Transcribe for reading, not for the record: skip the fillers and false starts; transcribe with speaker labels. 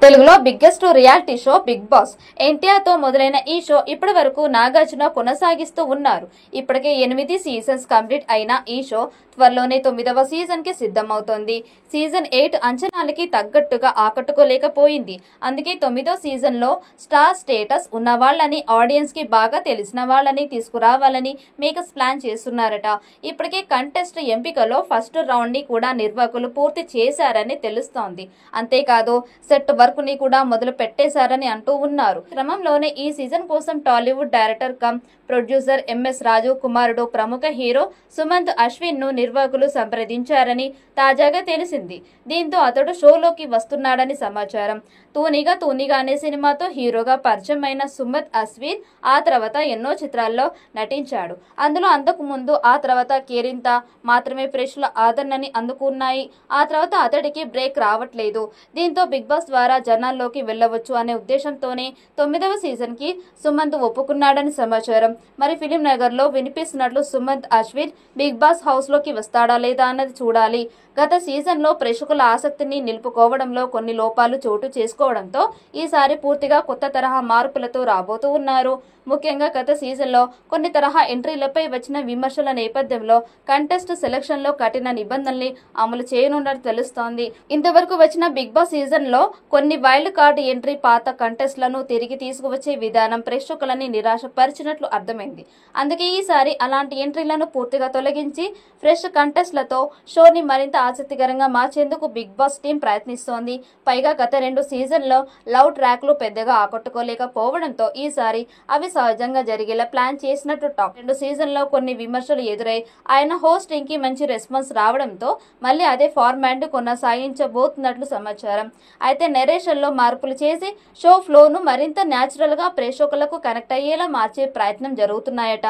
Speaker 1: తెలుగులో biggest reality show big boss NTR తో మొదలైన ఈ షో ఇప్పటి వరకు నాగార్జున కొనసాగిస్తూ ఉన్నారు. ఇప్పటికే 8 సీజన్స్ కంప్లీట్ అయిన ఈ షో త్వరలోనే 9వ సీజన్ కి సిద్ధమవుతోంది. సీజన్ 8 అంచనాలకి తగ్గట్టుగా ఆకట్టుకోలేకపోయింది. అందుకే 9వ సీజన్ లో స్టార్ స్టేటస్ ఉన్న వాళ్ళని, ఆడియన్స్ కి బాగా తెలిసిన వాళ్ళని తీసుకురావాలని మేకర్స్ ప్లాన్ చేస్తున్నారట. ఇప్పటికే కంటెస్ట్ ఎంపికలో ఫస్ట్ రౌండ్ ని కూడా నిర్వాహకులు పూర్తి చేశారని తెలుస్తోంది. అంతేకాదు సెట్ వర్క్ ని కూడా మొదలు పెట్టేశారని అంటూ ఉన్నారు. క్రమంలోనే ఈ సీజన్ కోసం Tollywood director cum producer MS Raju కుమారుడు ప్రముఖ హీరో సుమంత్ అశ్విన్ ను నిర్వాహకులు సంప్రదించారని తాజాగా తెలిసింది. దీంతో అతడు షోలోకి వస్తున్నాడని సమాచారం. తూనిగా అనే సినిమాతో హీరోగా పరిచయం అయిన సుమంత్ అశ్విన్ ఆ తర్వాత ఎన్నో చిత్రాల్లో నటించాడు. అందులో అంతకు ముందు ఆ తర్వాత కేరింత మాత్రమే ప్రేక్షకుల ఆదరణని అందుకున్నాయి. ఆ తర్వాత అతడికి బ్రేక్ రావట్లేదు. దీంతో బిగ్ బాస్ ద్వారా జనాల్లోకి వెళ్ళవచ్చు అనే ఉద్దేశంతోనే 9వ సీజన్ కి సుమంత్ ఒప్పుకున్నాడని సమాచారం. మరి ఫిలిం నగర్ లో వినిపిస్తున్నట్లు Sumanth Ashwin big boss house లోకి వస్తాడా లేదా అన్నది చూడాలి. గత సీజన్ లో ప్రేక్షకుల ఆసక్తిని నిలుపుకోవడంలో కొన్ని లోపాలు చోటు చేసుకోవడంతో ఈసారి పూర్తిగా కొత్త తరహా మార్పులతో రాబోతూ ఉన్నారు. ముఖ్యంగా గత సీజన్ లో కొన్ని తరహా ఎంట్రీలపై వచ్చిన విమర్శల నేపథ్యంలో కంటెస్ట్ సెలక్షన్ లో కఠిన నిబంధనల్ని అమలు చేయనున్నట్టు తెలుస్తోంది. ఇంతవరకు వచ్చిన బిగ్ బాస్ సీజన్ లో కొన్ని వైల్డ్ కార్డ్ ఎంట్రీ పాత కంటెస్ట్లను తిరిగి తీసుకువచ్చే విధానం ప్రేక్షకులని నిరాశపరిచినట్లు అర్థమైంది. అందుకే ఈసారి అలాంటి ఎంట్రీలను పూర్తిగా తొలగించి ఫ్రెష్ కంటెస్ట్లతో షోని మరింత ఆసక్తికరంగా మార్చేందుకు బిగ్ బాస్ టీం ప్రయత్నిస్తోంది. పైగా గత 2 సీజన్లో లవ్ ట్రాక్లు పెద్దగా ఆకట్టుకోలేకపోవడంతో ఈసారి అవి సహజంగా జరిగేలా ప్లాన్ చేసినట్టు టాక్. 2 సీజన్లో కొన్ని విమర్శలు ఎదురై ఆయన హోస్టింగ్ కి మంచి రెస్పాన్స్ రావడంతో మళ్ళీ అదే ఫార్మాట్ కొనసాగించబోతున్నట్లు సమాచారం. అయితే నెరేషన్ లో మార్పులు చేసి షో ఫ్లోను మరింత న్యాచురల్ గా ప్రేక్షకులకు కనెక్ట్ అయ్యేలా మార్చే ప్రయత్నం జరుగుతున్నాయట.